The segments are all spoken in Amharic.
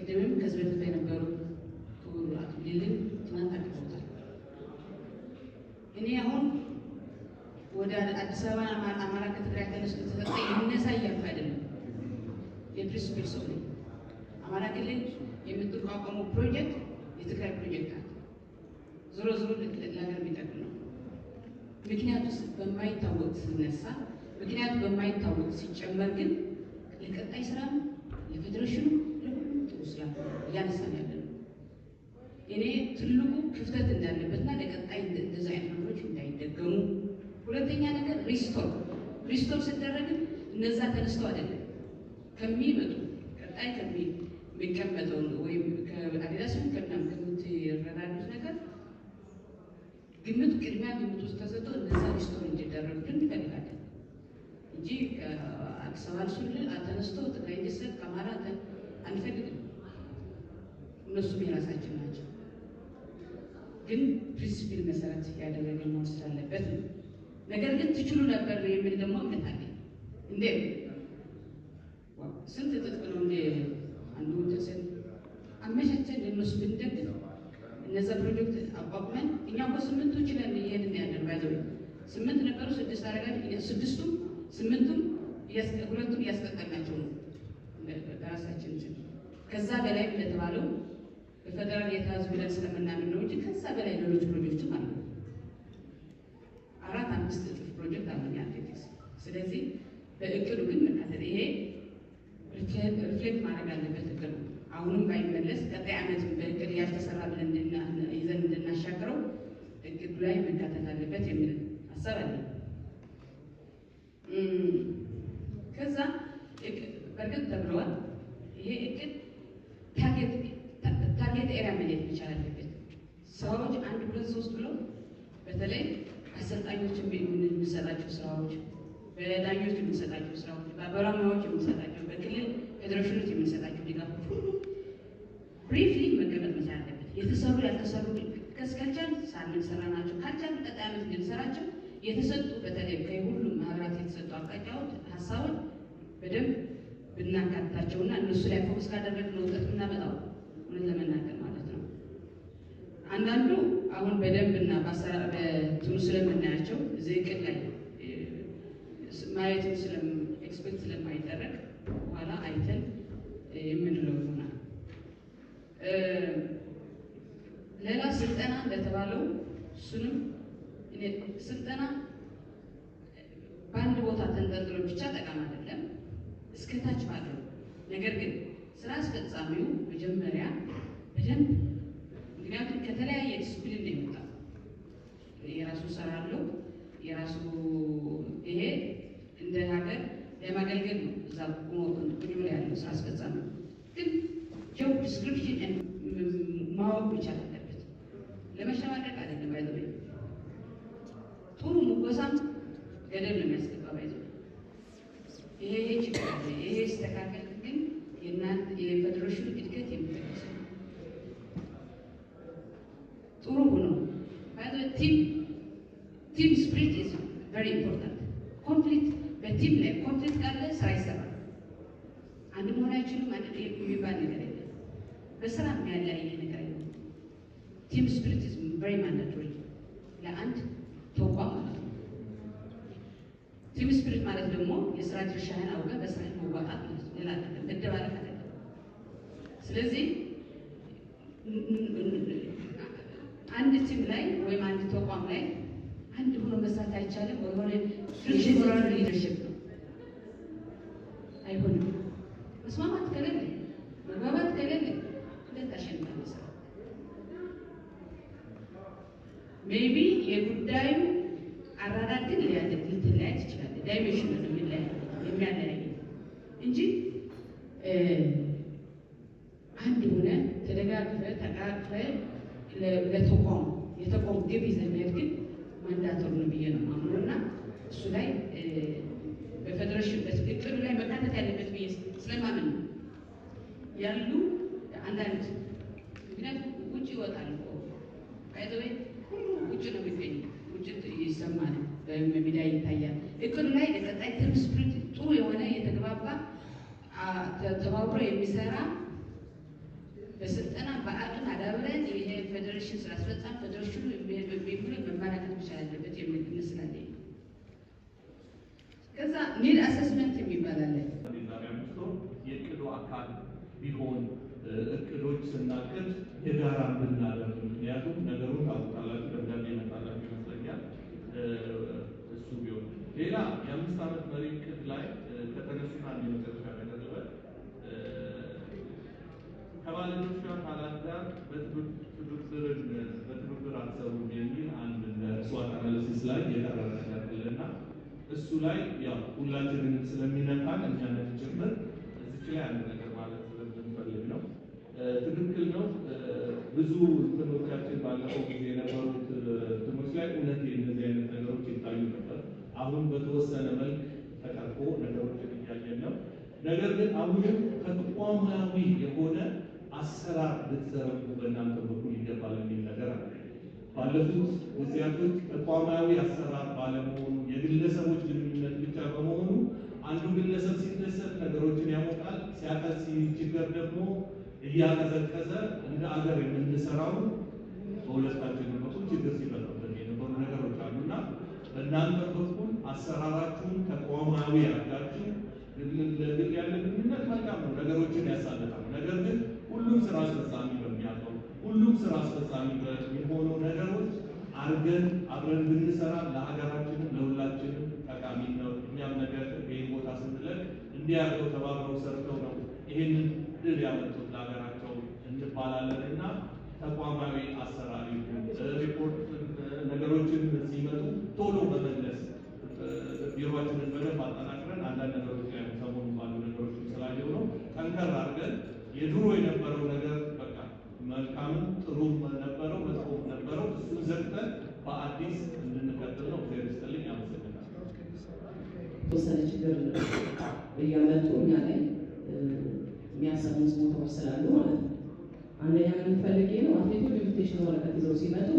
ቅድምም ከዚህ በፊት የነበሩ ክቡር አቶ ሊልን ትናንት አቅርበውታል። እኔ አሁን ወደ አዲስ አበባ አማራ ከትግራይ ተነስቶ ተሰጠ ይነሳ እያልኩ አይደለም። የፕሪንሲፕል ሰው ነኝ። አማራ ክልል የምትቋቋመው ፕሮጀክት የትግራይ ፕሮጀክት ናት። ዞሮ ዞሮ ለሀገር የሚጠቅም ነው። ምክንያቱ በማይታወቅ ሲነሳ ምክንያቱ በማይታወቅ ሲጨመር ግን ለቀጣይ ስራ ለፌዴሬሽኑ ለሁሉም ጥሩ ስራ እያነሳን ያለ ነው። እኔ ትልቁ ክፍተት እንዳለበትና ለቀጣይ እንደዚህ አይነት ነገሮች እንዳይደገሙ። ሁለተኛ ነገር ሪስቶር ሲደረግ እነዛ ተነስተው አይደለም ከሚመጡ ቀጣይ ከሚቀመጠው ወይም ከአዲዳስም ከምናምን ከምትረዳዱት ነገር ግምት ቅድሚያ ግምት ውስጥ ተሰጥቶ እነዛ ሪስቶር እንዲደረጉ ግን እንፈልጋለን እንጂ አዲስ አበባ ሱል ተነስቶ ትግራይ እንዲሰጥ ከአማራ አንፈልግም። እነሱም የራሳችን ናቸው። ግን ፕሪንሲፕል መሰረት ያደረገ መሆን ስላለበት ነው። ነገር ግን ትችሉ ነበር የሚል ደግሞ እምነት አለኝ። እንዴ ስንት ጥጥቅ ነው እንደ አንዱ ተሰን አመቻቸን ለነሱ ብንደግፍ እነዛ ፕሮጀክት አቋቁመን እኛ እኮ ስምንቱ ይችላል ይሄንን ያለን ባይዘው ስምንት ነበሩ፣ ስድስት አደረጋችሁ። ስድስቱም ስምንቱም ሁለቱም እያስቀጠልናቸው ነው በራሳችን እንጂ ከዛ በላይ እንደተባለው በፌደራል የተያዙ ብለን ስለምናምን ነው እንጂ ከዛ በላይ ሌሎች ፕሮጀክቶች አሉ። 4-5 እጥፍ ፕሮጀክት አለ አትሌቲክስ። ስለዚህ በእቅዱ ግን መካተል ይሄ ሪፍሌክት ማድረግ አለበት እቅዱ። አሁንም ባይመለስ ቀጣይ ዓመትም በእቅድ ያልተሰራ ብለን ይዘን እንድናሻገረው እቅዱ ላይ መካተት አለበት የሚል ሀሳብ አለ። ከዛ በእርግጥ ተብለዋል። ይሄ እቅድ ታርጌት ኤሪያ መለየት መቻል አለበት። ሰዎች 1 2 3 ብሎ በተለይ አሰልጣኞች የምንሰጣቸው ስራዎች፣ በዳኞች የምንሰጣቸው ስራዎች፣ በአበራማዎች የምንሰጣቸው፣ በክልል ፌዴሬሽኖች የምንሰጣቸው ድጋፎች ሁሉ ብሪፍሊ መቀመጥ መቻል አለበት። የተሰሩ ያልተሰሩ ከስከቻል ሳንሰራ ናቸው ካልቻል ቀጣይ ዓመት እንድንሰራቸው የተሰጡ በተለይ ከሁሉም ማህበራት የተሰጡ አቅጣጫዎች፣ ሀሳቦች በደንብ ብናካትታቸውና እነሱ ላይ ፎከስ ካደረግን ውጤት የምናመጣው እውነት ለመናገር ማለት ነው። አንዳንዱ አሁን በደንብና በትኑ ስለምናያቸው እዚህ እቅድ ላይ ማየትን ኤክስፔክት ስለማይደረግ በኋላ አይተን የምንለው ይሆናል። ሌላ ስልጠና እንደተባለው እሱንም ስልጠና በአንድ ቦታ ተንጠልጥሎ ብቻ ጠቃሚ አይደለም፣ እስከታች ባለው ነገር ግን ስራ አስፈጻሚው መጀመሪያ በደንብ ምክንያቱም ከተለያየ ዲስፕሊን ነው የመጣው። የራሱ ስራ አለው የራሱ ይሄ እንደ ሀገር ለማገልገል ነው። እዛ ቁጭ ብሎ ያለው ስራ አስፈጻሚ ግን ጆብ ዲስክሪፕሽን ማወቅ ይቻል አለበት። ለመሸማቀቅ አይደለም ባይዘው ጥሩ ሙጎሳም ገደል ነው የሚያስገባ ባይዘው ይሄ ችግር አለ። ይሄ ስተካከል ግን የእናንተ የፌዴሬሽኑ እድገት የሚጠቅስ ጥሩ ሆኖ ባይዘው ቲም ስፕሪት ኢዝ ቨሪ ኢምፖርታንት። ኮንፍሊክት በቲም ላይ ኮንፍሊክት ካለ ስራ ይሰራል። አንድ መሆን አይችሉም አንድ የሚባል ነገር የለም። በስራ የሚያለያይ ነገር የለም። ቲም ስፕሪት ኢዝ ቨሪ ማንዳቶሪ ለአንድ ተቋም ማለት ነው። ቲም ስፕሪት ማለት ደግሞ የስራ ድርሻህን አውቀህ በስራ መዋጣት ማለት ነው። ሌላ አይደለም፣ መደባለቅ አይደለም። ስለዚህ አንድ ቲም ላይ ወይም አንድ ተቋም ላይ አንድ ሆኖ መስራት አይቻልም። ወይሆነ ሞራል ሊደርሽፕ ነው አይሆንም። መስማማት ከሌለ መግባባት ከሌለ ሁለት አሸንፋለሁ ስራ ሜቢ የጉዳዩ አራዳድ ግን ልትለያይ ትችላለህ። ዳይሜንሽን ነው የሚያለያይ እንጂ አንድ ሆነ ተደጋግፈ ተቃቅፈ ለተቋም የተቋም ግብ ይዘህ መሄድ ግን ማንዳቶር ነው ብዬ ነው ማምኖና እሱ ላይ በፌዴሬሽን እቅዱ ላይ መካተት ያለበት ብዬ ስለማምን ነው ያሉ አንዳንድ ምክንያቱም ውጭ ይወጣል እኮ ባይዘወይ ሁሉ ውጭ ነው የሚገኘው። ውጭ ይሰማል፣ በሚዲያ ይታያል። እቅዱ ላይ ለቀጣይ ቲም ስፕሪት ጥሩ የሆነ የተግባባ ተባብሮ የሚሰራ በስልጠና በአቅም አዳብረን የፌዴሬሽን ስራ አስፈጻሚ ፌዴሬሽኑ የሚሆን መመራከት መቻል አለበት የሚል ይመስላል። ከዛ ኒድ አሰስመንት የሚባል አለ። የእቅዱ አካል ቢሆን እቅዶች ስናቅድ የጋራ ብናደርግ፣ ምክንያቱም ነገሩን ታውቃላችሁ፣ ደብዳቤ ይመጣላችሁ ይመስለኛል። እሱ ቢሆን ሌላ የ5 ዓመት መሪ እቅድ ላይ ከተነሱት አንድ የመጨረሻ ነገር ልበል። ከባለድርሻ አካላት ጋር በትብብር አትሰሩም የሚል አንድ ስዋት አናሊሲስ ላይ የቀረበ ነገርልና እሱ ላይ ያው ሁላችንንም ስለሚነካን እኛነት ጭምር እዚች ላይ አንድ ነገር ማለት ስለምንፈልግ ነው። ትክክል ነው። ብዙ ትምህርቶቻችን ባለፈው ጊዜ የነበሩት ትምህርቶች ላይ እውነት እነዚህ አይነት ነገሮች ይታዩ ነበር። አሁን በተወሰነ መልክ ተቀርፎ ነገሮችን እያየን ነው። ነገር ግን አሁንም ተቋማዊ የሆነ አሰራር ልትዘረጉ በእናንተ በኩል ይገባል የሚል ነገር አለ። ባለፉት ጊዜያቶች ተቋማዊ አሰራር ባለመሆኑ የግለሰቦች ግንኙነት ብቻ በመሆኑ አንዱ ግለሰብ ሲደሰት ነገሮችን ያሞቃል፣ ሲያቀስ ችግር ደግሞ እያቀዘቀዘ እንደ አገር የምንሰራው በሁለታችን በኩል ችግር ሲፈጥርብን የነበሩ ነገሮች አሉና በእናንተ በኩል አሰራራችሁን ተቋማዊ አድርጋችሁ ለግል ያለ ግንኙነት መልካም ነው፣ ነገሮችን ያሳልጣል። ነገር ግን ሁሉም ስራ አስፈጻሚ በሚያውቀው ሁሉም ስራ አስፈጻሚ በሚሆኑ ነገሮች አድርገን አብረን ብንሰራ ለሀገራችንም ለሁላችንም ጠቃሚ ነው። እኛም ነገር ይህን ቦታ ስንለቅ እንዲያርገው ተባብረው ሰርተው ነው ይህንን ድል ያመጡት ለሀገራቸው እንባላለን እና ተቋማዊ አሰራሪ ሪፖርት ነገሮችን ሲመጡ ቶሎ በመለስ ቢሮችንን በደንብ አጠናክረን አንዳንድ ነገሮች ላይ ሰሞኑን ባሉ ነገሮች ስላየው ነው ጠንከር አድርገን የድሮ የነበረው ነገር በቃ መልካምም ጥሩም ነበረው መጥፎም ነበረው እሱን ዘግተን በአዲስ እንድንቀጥል ነው። እግዚአብሔር ይስጥልኝ። አመሰግናለሁ። ተወሰነ ችግር እያመጡ እኛ ላይ የሚያሰሙት ቦታዎች ስላሉ ማለት ነው። አንደኛ ምን ፈልጌ ነው አትሌቶች ኢንቪቴሽን ወረቀት ይዘው ሲመጡ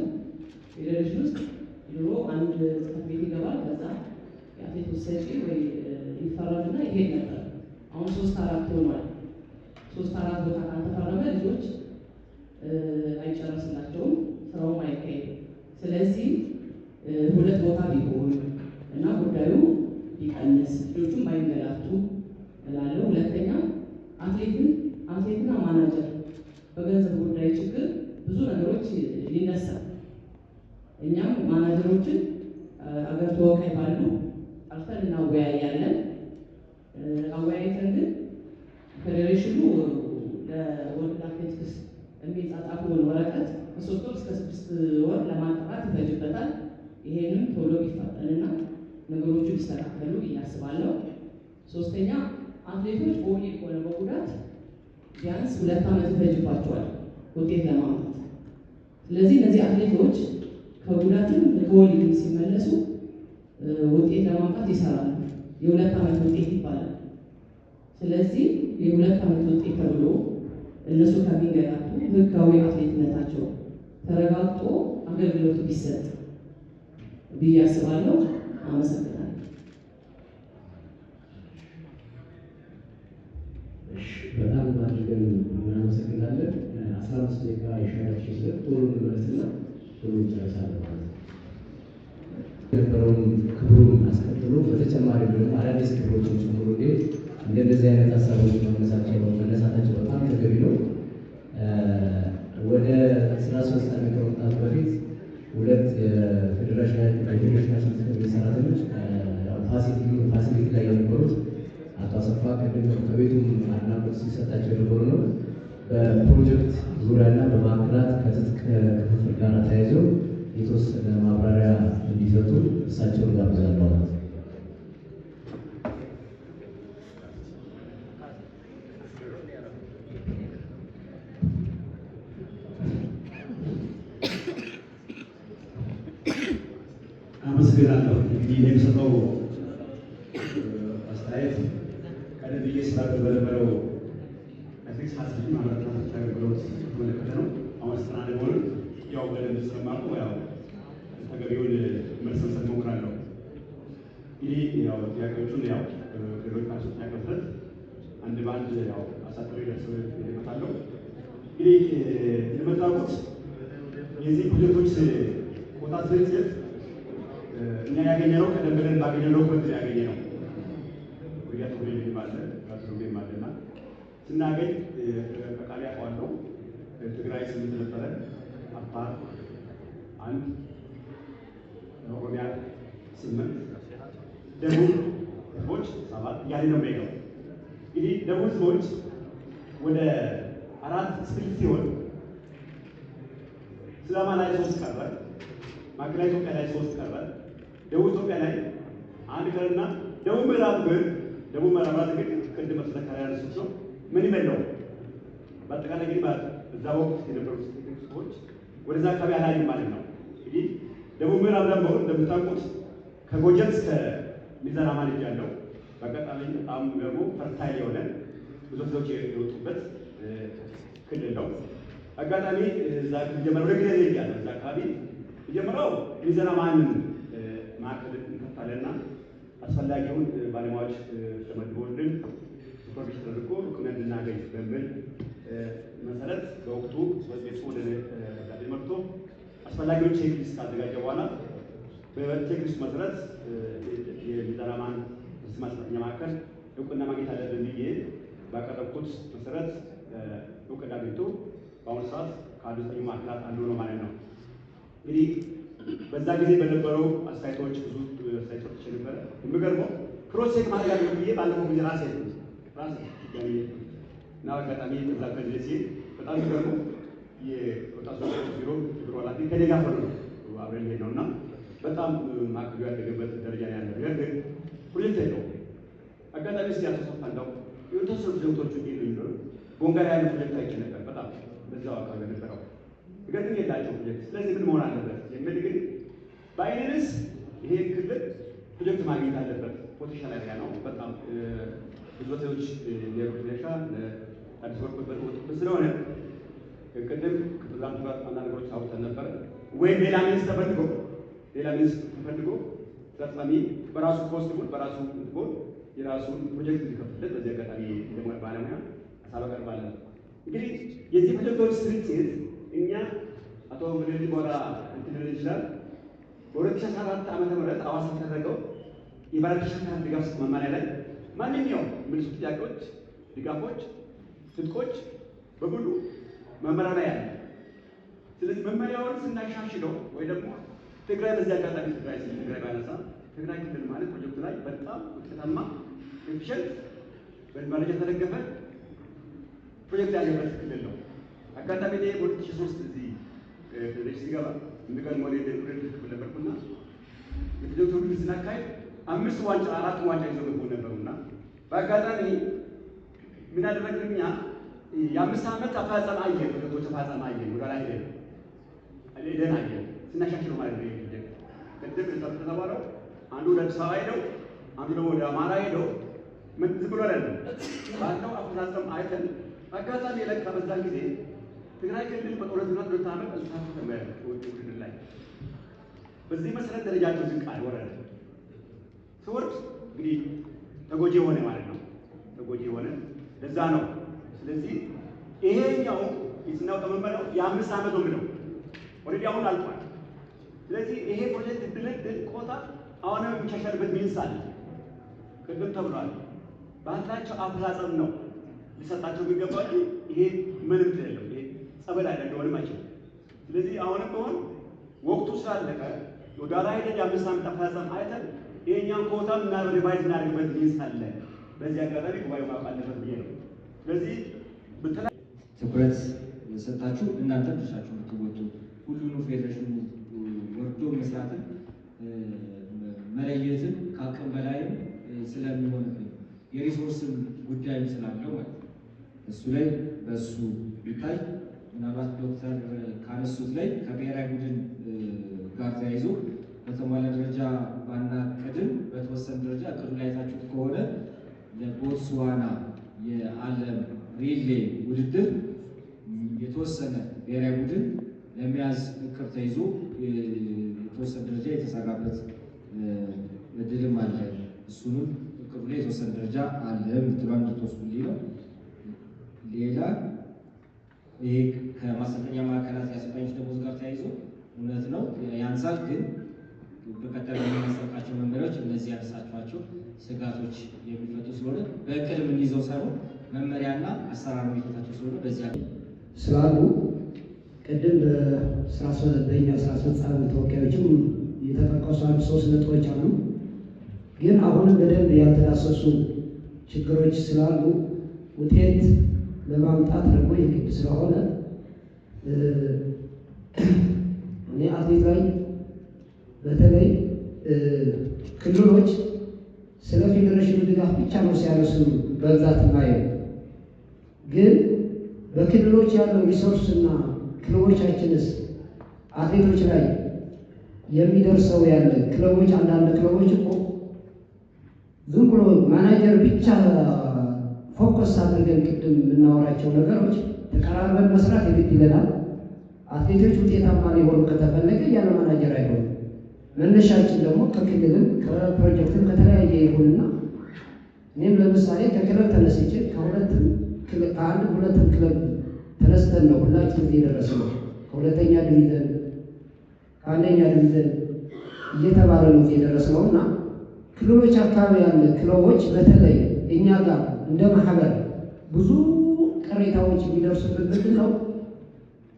ፌዴሬሽን ውስጥ ድሮ አንድ ጽሕፈት ቤት ይገባል። ከዛ የአትሌቶች ሰጪ ወይ ይፈረምና ይሄድ ነበር። አሁን 3-4 ሆኗል። 3-4 ቦታ ካልተፈረመ ልጆች አይጨረስላቸውም፣ ስራውም አይካሄድም። ስለዚህ 2 ቦታ ቢሆን እና ጉዳዩ ቢቀንስ ልጆቹም ባይመላቱ እላለሁ። ሁለተኛ አትሌትና ማናጀር በገንዘብ ጉዳይ ችግር ብዙ ነገሮች ይነሳል። እኛም ማናጀሮችን አገር ተወካይ ባሉ ጠርተን እናወያያለን። አወያይተን ግን ፌዴሬሽኑ ለወርልድ አትሌቲክስ የሚጻጻፈውን ወረቀት ከ3 ወር እስከ 6 ወር ለማጣራት ይፈጅበታል። ይሄንም ቶሎ ቢፋጠንና ነገሮቹ ቢስተካከሉ እያስባለሁ። ሶስተኛ አትሌቶች በወሊድ ሆነ በጉዳት ቢያንስ 2 ዓመት ይፈጅባቸዋል ውጤት ለማምጣት። ስለዚህ እነዚህ አትሌቶች ከጉዳትም ከወሊድም ሲመለሱ ውጤት ለማምጣት ይሰራሉ። የ2 ዓመት ውጤት ይባላል። ስለዚህ የ2 ዓመት ውጤት ተብሎ እነሱ ከሚንገላቱ ህጋዊ አትሌትነታቸው ተረጋግጦ አገልግሎቱ ቢሰጥ ብዬ አስባለሁ። አመሰግናለሁ። በጣም አድርገን እናመሰግናለን። 15 ደቂቃ የሻያችን ስለ ቶሎ እንመለስና ቶሎ እንጨርሳለን ማለት ነው። የነበረውን ክብሩን አስቀጥሎ በተጨማሪ ደግሞ አዳዲስ ክብሮችን ጨምሮ እንደዚህ አይነት ሀሳቦች መነሳታቸው በጣም ተገቢ ነው። ወደ ስራ አስፈጻሚ ከመምጣቱ በፊት 2 የፌዴሬሽናችን ሰራተኞች ፋሲሊቲ ላይ የነበሩት አቶ አሰፋ ቅድም ከቤቱም አድናቆት ሲሰጣቸው የነበሩ ነው። በፕሮጀክት ዙሪያና በማዕከላት ከትጥቅ ክፍፍል ጋር ተያይዘው የተወሰነ ማብራሪያ እንዲሰጡ እሳቸውን ጋብዛለሁ ማለት ነው። አመሰግናለሁ። እንግዲህ የሚሰጠው አስተያየት ቀደም ብዬ ስላሉ በነበረው አትሌቲክስ ሀሳብ ማህበረሰብ አገልግሎት የተመለከተ ነው። አሁን ስራ ደግሞ ያው በደንብ ስለማውቁ ያው ተገቢውን መልስ መስጠት እሞክራለሁ። እንግዲህ ያው ጥያቄዎቹን ያው ሌሎች ናቸው ጥያቄ መሰረት አንድ በአንድ ያው አሳጥሬ ደርሰው ይመጣለሁ። እንግዲህ እንደምታውቁት የዚህ ፕሮጀክቶች ኮታ ስርጭት እኛ ያገኘነው ቀደም ብለን ባገኘነው ወቅት ያገኘነው ወዲያ ተወልጄ ማለት ጋትሩቤ ማለትና ስናገኝ በቃል ያውቀዋለሁ። ትግራይ 8 ነበረ፣ አፋር 1፣ ኦሮሚያ 8፣ ደቡብ ህዝቦች 7 እያለ ነው የሚሄደው። እንግዲህ ደቡብ ህዝቦች ወደ 4 ስፕሊት ሲሆን ሲዳማ ላይ 3 ቀረ፣ ማዕከላዊ ኢትዮጵያ ላይ 3 ቀረ፣ ደቡብ ኢትዮጵያ ላይ 1 ቀረና ደቡብ ምዕራብ ግን ቅድም ተከራሪ ያነሱት ነው ምን ይመለው በአጠቃላይ እንግዲህ በዛ ወቅት የነበሩት ሰዎች ወደዛ አካባቢ አላዩ ማለት ነው። እንግዲህ ደቡብ ምዕራብ ደግሞ እንደምታውቁት ከጎጀም እስከ ሚዛን አማን ያለው በአጋጣሚ በጣም ደግሞ ፈርታይል የሆነ ብዙ ሰዎች የወጡበት ክልል ነው። አጋጣሚ እዛ ጀመረው ለግሬ ያለው እዛ አካባቢ የጀመረው ሚዛን አማን ማዕከል እንከፍታለንና አስፈላጊውን ባለሙያዎች ተመድቦልን ሱፐርቪዥን ተደርጎ ዶክመንት እናገኝ በሚል መሰረት በወቅቱ በቤቱ ወደ ጋዴ መጥቶ አስፈላጊውን ቼክሊስት ካዘጋጀ በኋላ በቼክሊስት መሰረት የሚዛን አማን ማስጠኛ ማዕከል እውቅና ማግኘት አለብን ብዬ ባቀረብኩት መሰረት እውቅና አግኝቶ በአሁኑ ሰዓት ካሉ 9 ማዕከላት አንዱ ነው ማለት ነው። እንግዲህ በዛ ጊዜ በነበረው አስተያየቶች ብዙ አስተያየቶች ነበረ። የሚገርመው ክሮስ ቼክ ማድረግ አለብን ብዬ ባለፈው ጊዜ ራሴ እና አጋጣሚ እዛ ከዚህ ሲል በጣም የሚገርመው የወጣቶች ቢሮ ኃላፊ ከእኔ ጋር ሆኖ አብረን ሄድ ነው እና በጣም ማዕከሉ ያደገበት ደረጃ ነው ያለው። ነገር ግን ፕሮጀክት የለውም። አጋጣሚ እስኪ ያተሰፋ እንዳው የተወሰኑ ፕሮጀክቶች እንዲሉ ነው ቦንጋ ላይ ያለ ፕሮጀክት አይቼ ነበር። በጣም በዛው አካባቢ ነበረው ነገር ግን የላቸው ፕሮጀክት። ስለዚህ ምን መሆን አለበት የሚል ግን በአይነንስ ይሄ ክልል ፕሮጀክት ማግኘት አለበት። ፖቴንሻል ኤሪያ ነው። በጣም ብዙ ሰዎች ለፕሮጀክት አዲስ ወርቅ በወጡበት ስለሆነ ቅድም ከፕሬዝዳንቱ ጋር አንዳንድ ነገሮች አውጥተን ነበረ። ወይም ሌላ ሚኒስትር ተፈልጎ ተፈጻሚ በራሱ ፖስት ቡል በራሱ እንትቦል የራሱን ፕሮጀክት እንዲከፍትለት በዚህ አጋጣሚ ባለሙያ ሀሳብ አቀርባለሁ። እንግዲህ የዚህ ፕሮጀክቶች ስርጭት እኛ አቶ ወልዴ በኋላ እንትን ይችላል በ2014 ዓመተ ምህረት አዋሳ የተደረገው የባለ ተሽከርካሪ ድጋፍ መመሪያ ላይ ማንኛውም ምንሱ ጥያቄዎች፣ ድጋፎች፣ ትጥቆች በሙሉ መመሪያ ላይ ያለ። ስለዚህ መመሪያውን ስናሻሽለው ወይ ደግሞ ትግራይ በዚህ አጋጣሚ ትግራይ ባነሳ ትግራይ ክልል ማለት ፕሮጀክቱ ላይ በጣም ውጤታማ ኤፊሽንት በመረጃ የተደገፈ ፕሮጀክት ያለበት ክልል ነው። አጋጣሚ ላይ በ2003 እዚህ ፌዴሬሽን ሲገባ የሚገርመው ላይ ፕሮጀክት ክፍል ነበርኩና የፕሮጀክቱ ሁሉ ስናካሄድ 5 ዋንጫ 4 ዋንጫ ይዘው ገቡ ነበሩና በአጋጣሚ ምን አደረግን እኛ የ5 ዓመት አፈጻጸም አየን። ፕሮጀክቶች አፈጻጸም አየን። ወደ ላይ ሄደን አየን ስናሻሽለው ማለት ነው። ይሄ ቅድም ተባለው አንዱ ወደ አዲስ አበባ ሄደው አንዱ ደግሞ ወደ አማራ ሄደው ምን ዝም ብሎ አይደለም ባለው አፈጻጸም አይተን አጋጣሚ ለካ በዛን ጊዜ ትግራይ ክልል በጦርነትና 2 ዓመት አልተሳተፈም ውድድር ላይ። በዚህ መሰረት ደረጃቸው ዝቅ አለ ወረደ። ሰዎች እንግዲህ ተጎጂ ሆነ ማለት ነው። ተጎጂ ሆነ ለዛ ነው። ስለዚህ ይሄኛው የስናው ተመመረው የ5 ዓመት ነው ኦልሬዲ አሁን አልቋል። ስለዚህ ይሄ ፕሮጀክት ድልድል ቆታ አሁንም የሚሻሻልበት ሚንስ አለ። ቅድም ተብሏል። ባላቸው አፈጻጸም ነው ሊሰጣቸው የሚገባው። ይሄ ምንም የለም። ይሄ ጸበል አይደለም ሊሆንም አይችልም። ስለዚህ አሁንም ቢሆን ወቅቱ ስላለቀ ወደ ላይ ሄደን የ5 ዓመት አፈጻጸም አይተን ይሄኛውን ኮታም እና ሪቫይዝ እናደርግበት ሚንስ አለ። በዚህ አጋጣሚ ጉባኤው ማወቅ አለበት ብዬ ነው። ስለዚህ ትኩረት ሰጣችሁ እናንተ ድርሻችሁ የምትወጡ ሁሉንም ፌዴሬሽኑ ወርዶ መስራትን መለየትን ከአቅም በላይም ስለሚሆንብን የሪሶርስም ጉዳይም ስላለው ማለት ነው። እሱ ላይ በእሱ ቢታይ ምናልባት ዶክተር ካነሱት ላይ ከብሔራዊ ቡድን ጋር ተያይዞ በተሟላ ደረጃ ባናቅድም በተወሰነ ደረጃ እቅዱ ላይ አይታችሁት ከሆነ ለቦትስዋና የዓለም ሪሌ ውድድር የተወሰነ ብሔራዊ ቡድን ለመያዝ እቅድ ተይዞ የተወሰነ ደረጃ የተሰራበት እድልም አለ። እሱንም እቅዱ ላይ የተወሰነ ደረጃ አለ የምትለው እንድትወስዱልኝ ነው። ሌላ ይህ ከማሰልጠኛ ማዕከላት የአሰልጣኞች ደሞዝ ጋር ተያይዞ እውነት ነው ያንሳል፣ ግን በቀጣይ የምናስጠብቃቸው መመሪያዎች እነዚህ ያነሳችኋቸው ስጋቶች የሚፈቱ ስለሆነ በእቅድ የምንይዘው ሳይሆን መመሪያና አሰራር የሚፈታቸው ስለሆነ በዚያ ስላሉ ቅድም በእኛ ስራ አስፈጻሚ ተወካዮችም የተጠቀሱ አንድ 3 ነጥቦች አሉ። ግን አሁንም በደንብ ያልተዳሰሱ ችግሮች ስላሉ ውጤት ለማምጣት ደግሞ የግድ ስለሆነ እኔ አትሌት ላይ በተለይ ክልሎች ስለ ፌዴሬሽኑ ድጋፍ ብቻ ነው ሲያነሱ በብዛት ማየው። ግን በክልሎች ያለው ሪሶርስ እና ክለቦቻችንስ አትሌቶች ላይ የሚደርሰው ያለ ክለቦች አንዳንድ ክለቦች እኮ ዝም ብሎ ማናጀር ብቻ ፎከስ አድርገን ቅድም የምናወራቸው ነገሮች ተቀራርበን መስራት የግድ ይለናል። አትሌቶች ውጤታማ ሊሆኑ ከተፈለገ ያለ ማናጀር አይሆንም። መነሻችን ደግሞ ከክልልም ከፕሮጀክትም ከተለያየ ይሁንና እኔም ለምሳሌ ከክለብ ተነስቼ ከአንድም ሁለትም ክለብ ተነስተን ነው ሁላችን ጊዜ የደረስነው። ከሁለተኛ ዲቪዘን ከአንደኛ ዲቪዘን እየተባለ ነው የደረስነው እና ክልሎች አካባቢ ያለ ክለቦች በተለይ እኛ ጋር እንደ ማህበር ብዙ ቅሬታዎች የሚደርሱበት ነው።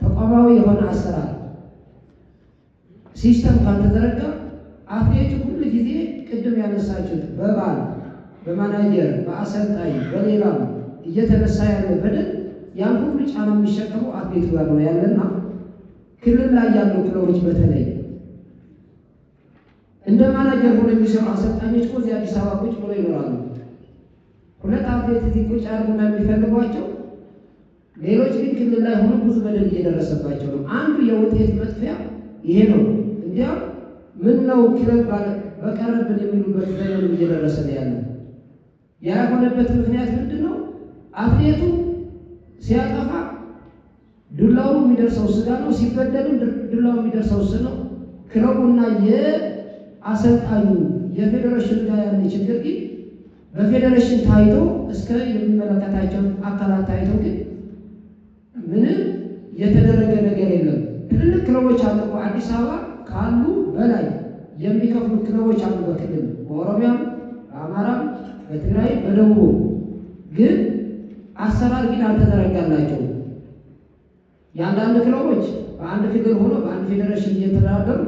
ተቋማዊ የሆነ አሰራር ሲስተም ካልተዘረጋ አትሌቱ ሁሉ ጊዜ ቅድም ያነሳችሁት በባል በማናጀር በአሰልጣኝ በሌላም እየተነሳ ያለ በደል ያን ሁሉ ጫና የሚሸከመው አትሌቱ ጋር ነው ያለና ክልል ላይ ያሉ ክለቦች በተለይ እንደ ማናጀር ሆነ የሚሰሩ አሰልጣኞች እኮ እዚህ አዲስ አበባ ቁጭ ብለው ይኖራሉ። 2 አትሌት እዚህ ቁጭ አድርገው የሚፈልጓቸው፣ ሌሎች ግን ክልል ላይ ሆኖ ብዙ በደል እየደረሰባቸው ነው። አንዱ የውጤት መጥፊያ ይሄ ነው። እንዲያው ምን ነው ክለብ በቀረብን የሚሉበት ዘመን እየደረሰ ነው ያለ። ያ የሆነበት ምክንያት ምንድን ነው? አትሌቱ ሲያጠፋ ዱላው የሚደርሰው ስጋ ነው፣ ሲበደልም ዱላው የሚደርሰው ስ ነው። ክለቡና የአሰልጣኙ የፌዴሬሽን ጋር ያለ ችግር ግን በፌዴሬሽን ታይቶ እስከ የሚመለከታቸው አካላት ታይቶ ግን ምንም የተደረገ ነገር የለም። ትልልቅ ክለቦች አሉ። አዲስ አበባ ካሉ በላይ የሚከፍሉ ክለቦች አሉ። በክልል በኦሮሚያም፣ በአማራም፣ በትግራይ፣ በደቡብ ግን አሰራር ግን አልተዘረጋላቸውም። የአንዳንድ ክለቦች በአንድ ክልል ሆኖ በአንድ ፌዴሬሽን እየተዳደሩ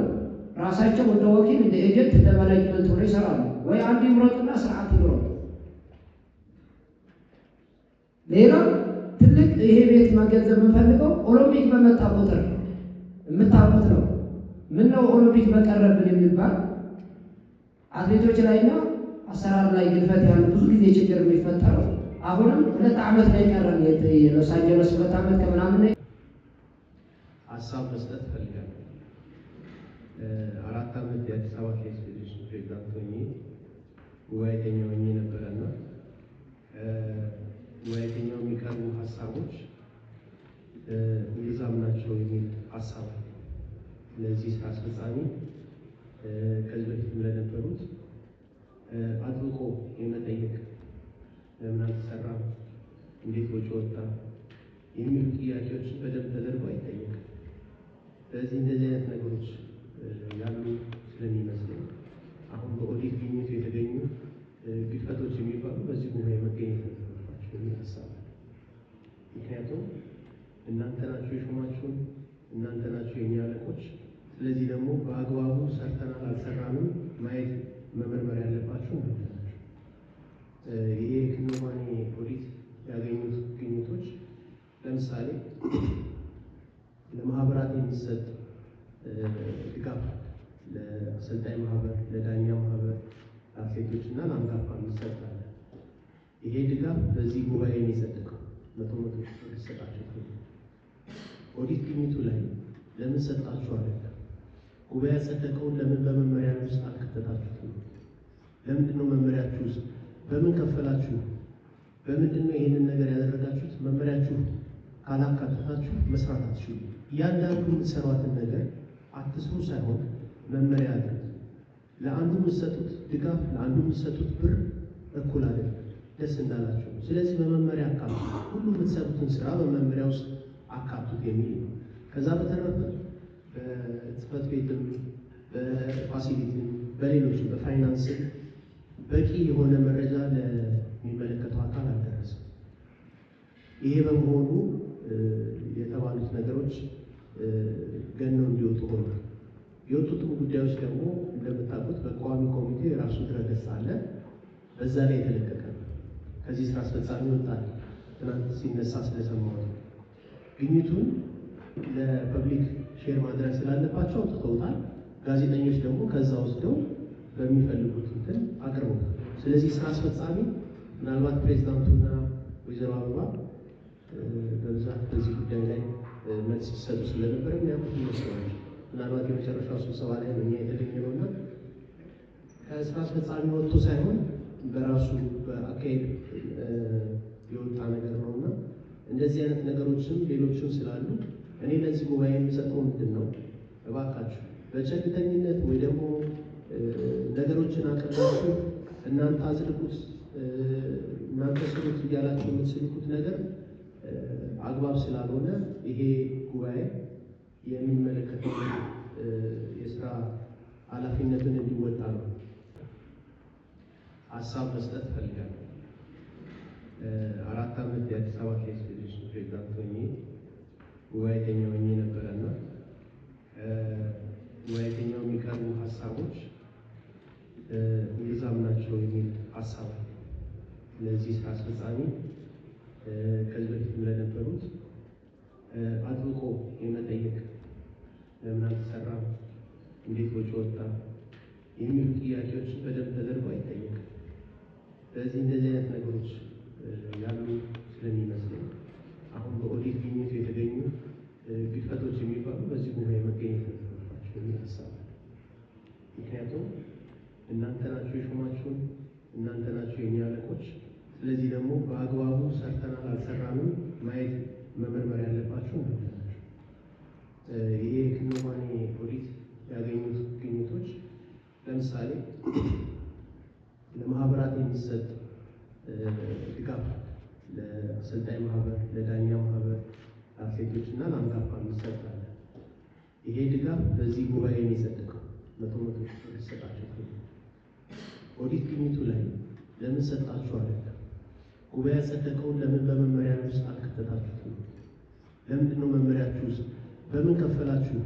ራሳቸው እንደ ወኪል እንደ ኤጀንት እንደ ማኔጅመንት ሆኖ ይሰራሉ። ወይ አንድ ይምረጡና ስርዓት ይምረጡ። ሌላ ትልቅ ይሄ ቤት መገንዘብ የምፈልገው ኦሎምፒክ በመጣ ቁጥር የምታውቁት ነው። ምን ነው ኦሎምፒክ በቀረብን የሚባል አትሌቶች ላይና አሰራር ላይ ግድፈት ያሉ ብዙ ጊዜ ችግር የሚፈጠረው አሁንም 2 ዓመት ላይ ቀረን። የሎስ አንጀለስ 2 ዓመት ከምናምን ሀሳብ መስጠት ፈልጋለሁ። 4 ዓመት የአዲስ አበባ አትሌቲክስ ፌዴሬሽን ፕሬዚዳንት ሆኜ ጉባኤተኛ ሆኜ ነበረና ጉባኤተኛው የሚቀርቡ ሀሳቦች እምብዛም ናቸው የሚል ሀሳብ ለዚህ ስራ አስፈጻሚ ከዚህ በፊት ለነበሩት አጥብቆ የመጠየቅ ለምን አልተሰራም፣ እንዴት ወጪ ወጣ የሚሉ ጥያቄዎችን በደንብ ተደርጎ አይጠየቅም። ስለዚህ እንደዚህ አይነት ነገሮች ያሉ ስለሚመስለኝ አሁን በኦዲት ግኝቱ የተገኙ ግድፈቶች የሚባሉ በዚህ ጉባኤ መገኘት ነበረባቸው የሚል ሀሳብ። ምክንያቱም እናንተ ናችሁ የሾማችሁን፣ እናንተ ናችሁ የኛ አለቆች። ስለዚህ ደግሞ በአግባቡ ሰርተናል አልሰራንም ማየት መመርመር ያለባችሁ እናንተ ናችሁ። ይሄ ክንዋኔ ኦዲት ያገኙት ግኝቶች ለምሳሌ ለማህበራት የሚሰጥ ድጋፍ ለአሰልጣኝ ማህበር፣ ለዳኛ ማህበር፣ ለአትሌቶች እና ለአንጋፋ የሚሰጥ አለ። ይሄ ድጋፍ በዚህ ጉባኤ የሚጸድቀው 100 ሺህ ይሰጣችሁ። ኦዲት ግኝቱ ላይ ለምን ሰጣችሁ አለ። ጉባኤ ያጸደቀውን ለምን በመመሪያ ውስጥ አልከተታችሁትም? ለምንድን ነው መመሪያችሁ ውስጥ በምን ከፈላችሁ? በምንድን ነው ይህንን ነገር ያደረጋችሁት? መመሪያችሁ ካላካተታችሁ መስራት አትችሉ። እያንዳንዱ የምትሰሯትን ነገር አትስሩ ሳይሆን መመሪያ አለ። ለአንዱ የምትሰጡት ድጋፍ ለአንዱ የምትሰጡት ብር እኩል አይደለም፣ ደስ እንዳላችሁ። ስለዚህ በመመሪያ አካል ሁሉ የምትሰሩትን ስራ በመመሪያ ውስጥ አካቱት የሚል ነው። ከዛ በተረፈ በጽህፈት ቤትም በፋሲሊቲም በሌሎችም በፋይናንስም በቂ የሆነ መረጃ ለሚመለከተው አካል አልደረሰም። ይሄ በመሆኑ የተባሉት ነገሮች ገነው እንዲወጡ ሆኗል። የወጡትም ጉዳዮች ደግሞ እንደምታውቁት በቋሚ ኮሚቴ የራሱ ድረገጽ አለ። በዛ ላይ የተለቀቀ ነው። ከዚህ ስራ አስፈጻሚ ወጣል ትናንት ሲነሳ ስለሰማሁት ግኝቱን ለፐብሊክ ሼር ማድረግ ስላለባቸው አውጥተውታል። ጋዜጠኞች ደግሞ ከዛ ወስደው በሚፈልጉት እንትን አቅርበውታል። ስለዚህ ስራ አስፈጻሚ ምናልባት ፕሬዚዳንቱና ወይዘሮ አበባ በብዛት በዚህ ጉዳይ ላይ መልስ ሲሰጡ ስለነበረ የሚያውቁት ይመስላል። ምናልባት የመጨረሻው ስብሰባ ላይ ነው እኛ የተገኘነው እና ከስራ አስፈጻሚ ወጥቶ ሳይሆን በራሱ በአካሄድ የወጣ ነገር ነው እና እንደዚህ አይነት ነገሮችም ሌሎችም ስላሉ እኔ ለዚህ ጉባኤ የሚሰጠው ምንድን ነው፣ እባካችሁ በቸልተኝነት ወይ ደግሞ ነገሮችን አቅርባችሁ እናንተ አጽድቁት እናንተ ስሩት እያላችሁ የምትስልኩት ነገር አግባብ ስላልሆነ ይሄ ጉባኤ የሚመለከተው የስራ ኃላፊነትን እንዲወጣ ነው ሀሳብ መስጠት እፈልጋለሁ። 4 ዓመት የአዲስ አበባ ኤክስፔዲሽን ፕሬዚዳንት ሆኜ ጉባኤተኛ ሆኜ ነበረና ጉባኤተኛው የሚቀርቡ ሀሳቦች እምብዛም ናቸው የሚል ሀሳብ ለዚህ ስራ አስፈጻሚ ከዚህ በፊት ለነበሩት አጥብቆ የመጠየቅ ለምን አልተሰራም፣ እንዴት ወጪ ወጣ የሚሉ ጥያቄዎችን በደንብ ተደርጎ አይጠየቅም። ስለዚህ እንደዚህ አይነት ነገሮች ያሉ ስለሚመስለኝ አሁን በኦዲት ግኝቱ የተገኙ ግድፈቶች የሚባሉ በዚህ ጉባኤ መገኘት ነበረባቸው የሚል ሀሳብ። ምክንያቱም እናንተ ናችሁ የሾማችሁን፣ እናንተ ናችሁ የእኛ አለቆች። ስለዚህ ደግሞ በአግባቡ ሰርተናል አልሰራንም ማየት መመርመር ያለባቸው እናንተ ናችሁ። ይሄ ክንዋኔ ኦዲት ያገኙት ግኝቶች ለምሳሌ ለማህበራት የሚሰጥ ድጋፍ ለአሰልጣኝ ማህበር፣ ለዳኛ ማህበር፣ ለአትሌቶች እና ለአንጋፋ የሚሰጥ አለ። ይሄ ድጋፍ በዚህ ጉባኤ የሚጸድቀው መቶ ይሰጣቸው። ኦዲት ግኝቱ ላይ ለምን ሰጣችሁ አይደለም፣ ጉባኤ ያጸደቀውን ለምን በመመሪያ ውስጥ አልከተታችሁትም? ለምንድን ነው መመሪያችሁ ውስጥ በምን ከፈላችሁ?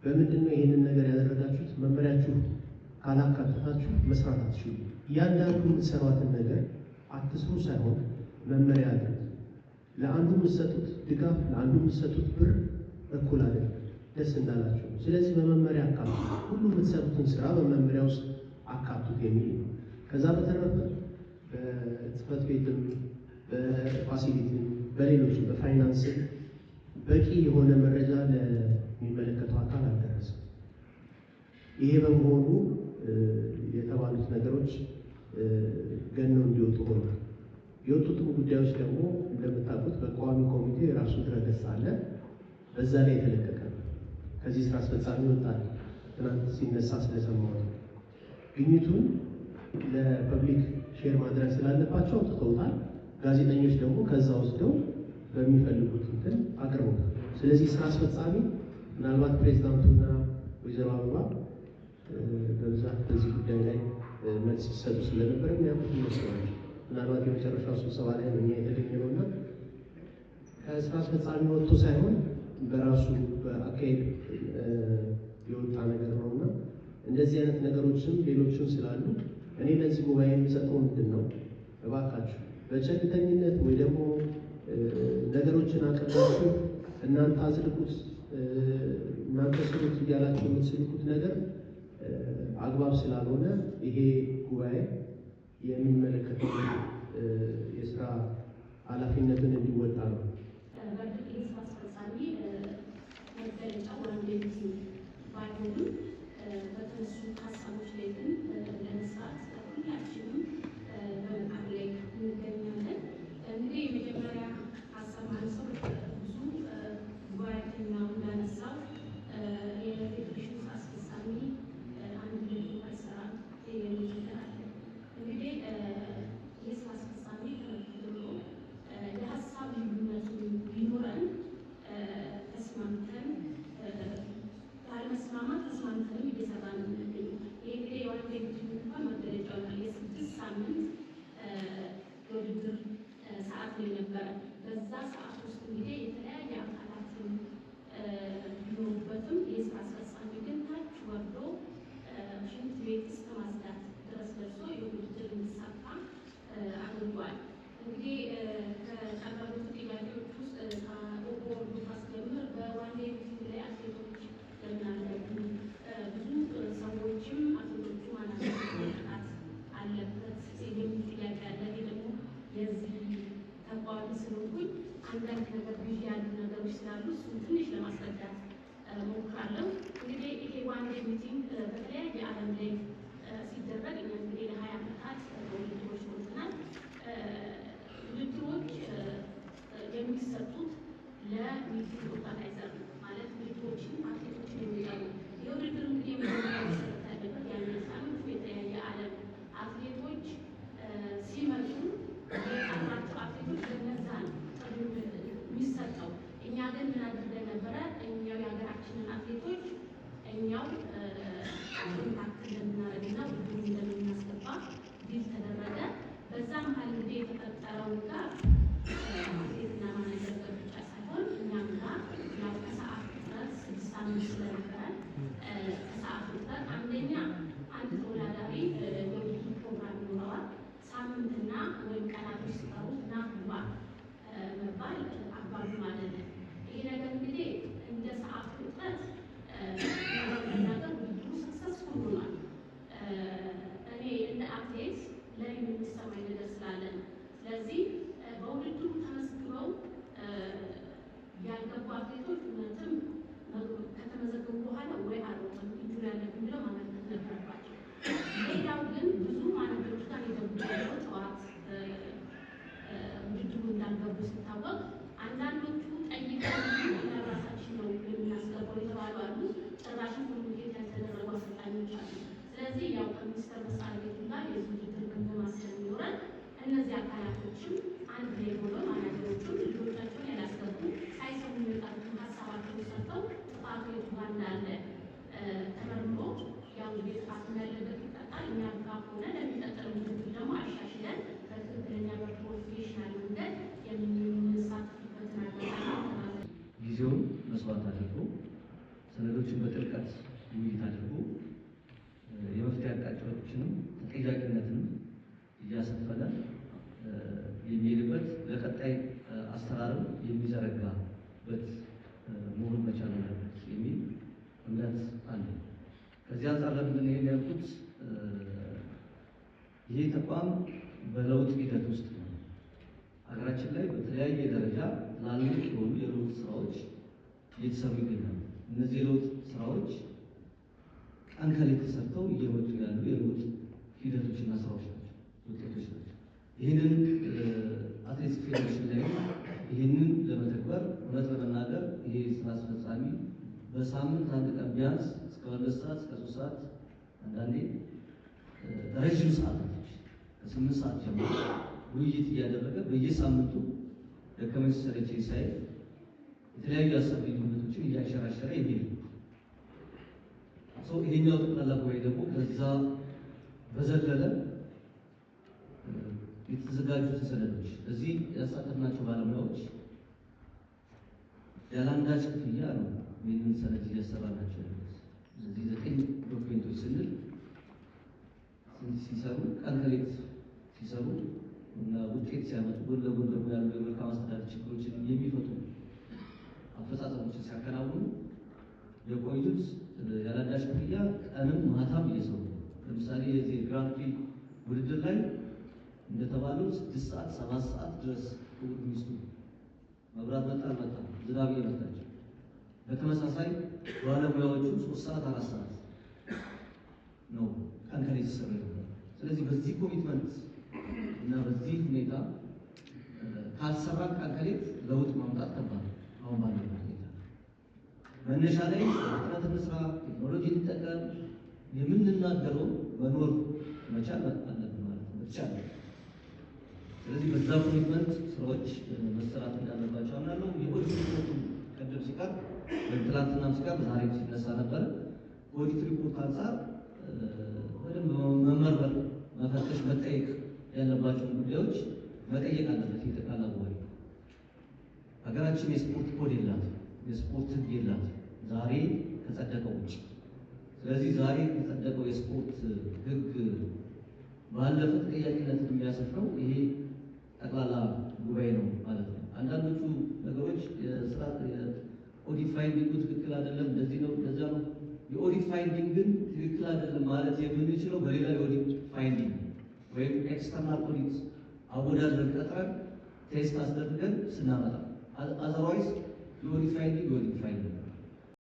በምንድን ነው ይህንን ነገር ያደረጋችሁት? መመሪያችሁ ካላካተታችሁ መስራት አትችሉ። እያንዳንዱ የምትሰሯትን ነገር አትስሩ ሳይሆን መመሪያ አለ። ለአንዱ የምትሰጡት ድጋፍ ለአንዱ የምትሰጡት ብር እኩል አይደለም፣ ደስ እንዳላችሁ። ስለዚህ በመመሪያ አካቱት፣ ሁሉ የምትሰሩትን ስራ በመመሪያ ውስጥ አካቱት የሚል ነው። ከዛ በተረፈ በጽህፈት ቤትም በፋሲሊቲም በሌሎችም በፋይናንስም በቂ የሆነ መረጃ ለሚመለከተው አካል አልደረሰም። ይሄ በመሆኑ የተባሉት ነገሮች ገነው እንዲወጡ ሆኗል። የወጡትም ጉዳዮች ደግሞ እንደምታውቁት በቋሚ ኮሚቴ የራሱ ድረገጽ አለ። በዛ ላይ የተለቀቀ ነው። ከዚህ ስራ አስፈጻሚ ወጣል ትናንት ሲነሳ ስለሰማሁት ግኝቱን ለፐብሊክ ሼር ማድረግ ስላለባቸው አውጥተውታል። ጋዜጠኞች ደግሞ ከዛ ወስደው በሚፈልጉት እንትን አቅርበውታል። ስለዚህ ስራ አስፈጻሚ ምናልባት ፕሬዚዳንቱና ወይዘሮ አበባ በብዛት በዚህ ጉዳይ ላይ መልስ ሲሰጡ ስለነበረ የሚያውቁት ይመስላል። ምናልባት የመጨረሻው ስብሰባ ላይ ነው እኛ የተገኘነው እና ከስራ አስፈጻሚ ወጥቶ ሳይሆን በራሱ በአካሄድ የወጣ ነገር ነው እና እንደዚህ አይነት ነገሮችም ሌሎችም ስላሉ እኔ ለዚህ ጉባኤ የሚሰጠው ምንድን ነው፣ እባካችሁ በቸልተኝነት ወይ ደግሞ ነገሮችን አቅርባችሁ እናንተ አጽድቁት እናንተ ስሩት እያላችሁ የምትስልኩት ነገር አግባብ ስላልሆነ ይሄ ጉባኤ የሚመለከተው የስራ ኃላፊነትን እንዲወጣ ነው። በእርግጥ ይህ ስራ አስፈጻሚ መገለጫ ወይም ዴቢቲ ባይሆንም በተነሱ ሀሳቦች ላይ ግን ለመስራት ሁላችንም በመቃር ላይ እንገኛለን። እንግዲህ የመጀመሪያ ሀሳብ ማንሰው ብዙ ጉባኤተኛ እንዳነሳው የፌዴሬሽኑ ስራ አስፈጻሚ አንድ ማይሰራ የሚችላል። እንግዲህ የስራ አስፈጻሚ ብሎ የሀሳብ ልዩነት የማህበሮች ሚቲንግ በተለያየ ዓለም ላይ ሲደረግ እኛ እንግዲህ ለ20 ዓመታት ውድድሮች ወጥተናል። ውድድሮች የሚሰጡት ለሚቲንግ ኦርጋናይዘር ነው ማለት ውድድሮችን አትሌቶችን የሚጠሩ የውድድር እንግዲህ መሰረት ያለበት ያነሳነው የተለያየ ዓለም አትሌቶች ሲመጡ የጠራቸው አትሌቶች ለነዛ ነው የሚሰጠው። እኛ ግን ምን አድርገን ነበረ? እኛው የሀገራችንን አትሌቶች እኛው ኮንታክት እንደምናደርግና ውድድሩን እንደምናስገባ ዲል ተደረገ። በዛ መሀል እንግዲህ የተፈጠረው ጋር አትሌትና ማናጀር ብቻ ሳይሆን እኛም ጋር ያው ከሰዓት እጥረት 6 ሳምንት ስለነበረ ከሰዓት እጥረት አንደኛ አንድ ተወዳዳሪ የውድድር ፕሮግራም ይኖረዋል። ሳምንትና ወይም ቀናቶች ሲቀሩት ና ግባ መባል አግባብ ማለት ነው። ይሄ ነገር እንግዲህ እንደ ሰዓቱ እጥረት ነገር ውድድሩ ሰክሰስፉል ሆኗል። እኔ እንደ አትሌት ለኔ የሚሰማኝ ነገር ስላለ ነው። ስለዚህ በውድድሩ ተመዝግበው ያልገቡ አትሌቶች እውነትም ከተመዘገቡ በኋላ ወይ አልወጡም ኢንጁሪ ያለብን ብለው ማመልከት ነበረባቸው። ሌላው ግን ብዙ ማናጀሮች ጋር የደቡያለው ጠዋት ውድድሩ እንዳልገቡ ሲታወቅ አንዳንዶቹ ጠይቀው ለራሳችን ነው የምናስገባው የተባሉ አሉ። ጭራሽን ኮሚኒኬት ያልተደረጉ አሰልጣኞች አሉ። ስለዚህ ያው ከሚኒስተር መስሪያ ቤቱ ጋር የዚህ ውድድር ግምገማ ስለሚኖረን እነዚህ አካላቶችም አንድ ላይ ሆነው ማናጀሮቹን ልጆቻቸውን ያላስገቡ ሳይሰሙ የሚወጣቱን ሀሳባቸውን ሰጥተው ጥፋቱ የቱ ጋር እንዳለ ተመርምሮ ያው እንግዲህ ጥፋት ያለበት ይቀጣል። እኛ ብቃ ከሆነ ለሚቀጥለው ውድድር ደግሞ አሻሽለን በትክክለኛ በፕሮፌሽናል መንገድ የምንሳተፍበትን አጋጣሚ ጊዜውን መስዋዕት አድርጎ ሰነዶችን በጥልቀት ውይይት አድርጎ የመፍትሄ አቅጣጫዎችንም ተጠያቂነትን እያሰፈነ የሚሄድበት ለቀጣይ አሰራርም የሚዘረጋበት መሆን መቻል አለበት የሚል እምነት አለ። ከዚህ አንጻር ለምንድን ነው ይሄን ያልኩት? ይሄ ተቋም በለውጥ ሂደት ውስጥ ነው። ሀገራችን ላይ በተለያየ ደረጃ ትላልቅ የሆኑ የለውጥ ስራዎች እየተሰሩ ይገኛሉ። እነዚህ የለውጥ ስራዎች ቀን ከሌት ተሰርተው እየመጡ ያሉ የለውጥ ሂደቶችና ስራዎች ናቸው፣ ውጤቶች ናቸው። ይህንን አትሌቲክስ ፌዴሬሽን ላይ ይህንን ለመተግበር እውነት ለመናገር ይሄ ስራ አስፈጻሚ በሳምንት አንድ ቀን ቢያንስ እስከ 2 ሰዓት እስከ 3 ሰዓት አንዳንዴ ረዥም ሰዓቶች ከ8 ሰዓት ጀምሮ ውይይት እያደረገ በየሳምንቱ ደከመኝ ሰለቸኝ ሳይል የተለያዩ ሀሳብ ልዩነቶችን እያሸራሸረ የሚል ይሄኛው ጠቅላላ ጉባኤ ደግሞ ከዛ በዘለለ የተዘጋጁት ሰነዶች እዚህ ያሳተፍናቸው ባለሙያዎች ያለአንዳች ክፍያ ነው ይህንን ሰነድ እያሰራናቸው ያሉት። እዚህ 9 ዶክሜንቶች ስንል ሲሰሩ ቀን ከሌት ሲሰሩ እና ውጤት ሲያመጡ ጎን ለጎን ደግሞ ያሉ የመልካም አስተዳደር ችግሮችን የሚፈቱ አፈጻጸሞችን ሲያከናውኑ የቆዩት ያለአንዳች ክፍያ ቀንም ማታም እየሰሩ ነው። ለምሳሌ የዚህ ግራንድ ፕሪ ውድድር ላይ እንደተባለው 6 ሰዓት 7 ሰዓት ድረስ ሚስቱ መብራት መጣ ዝናብ እየመታቸው፣ በተመሳሳይ ባለሙያዎቹ 3 ሰዓት 4 ሰዓት ነው ቀን ከሌት ሲሰሩ ነበር። ስለዚህ በዚህ ኮሚትመንት እና በዚህ ሁኔታ ካልሰራ ቀን ከሌት ለውጥ ማምጣት ከባድ ነው። አሁን ባለው ሁኔታ መነሻ ላይ ፍጥነት እንስራ፣ ቴክኖሎጂ እንጠቀም የምንናገረው መኖር መቻል አለብን ማለት ነው ብቻ። ስለዚህ በዛ ኮሚትመንት ስራዎች መሰራት እንዳለባቸው አምናለሁ። የኦዲት ሪፖርቱ ቀደም ሲቀር ትናንትናም ሲቀር ዛሬም ሲነሳ ነበር። ኦዲት ሪፖርት አንጻር በደንብ መመርመር፣ መፈተሽ፣ መጠየቅ ያለባቸውን ጉዳዮች መጠየቅ አለበት። የጠቅላላ ጉባኤ ሀገራችን የስፖርት ኮድ የላትም፣ የስፖርት ህግ የላትም ዛሬ ከጸደቀው ውጭ። ስለዚህ ዛሬ ከጸደቀው የስፖርት ህግ ባለፈ ተጠያቂነትን የሚያሰፍረው ይሄ ጠቅላላ ጉባኤ ነው ማለት ነው። አንዳንዶቹ ነገሮች የኦዲት ፋይንዲንጉ ትክክል አይደለም፣ እንደዚህ ነው እንደዛ ነው። የኦዲት ፋይንዲንግ ግን ትክክል አይደለም ማለት የምንችለው በሌላ የኦዲት ፋይንዲንግ ወይም ኤክስተርናል ኦዲት አወዳድረን ቀጥረን ቴስት አስደርገን ስናመጣ፣ አዘርዋይዝ የኦዲት ፋይንዲንግ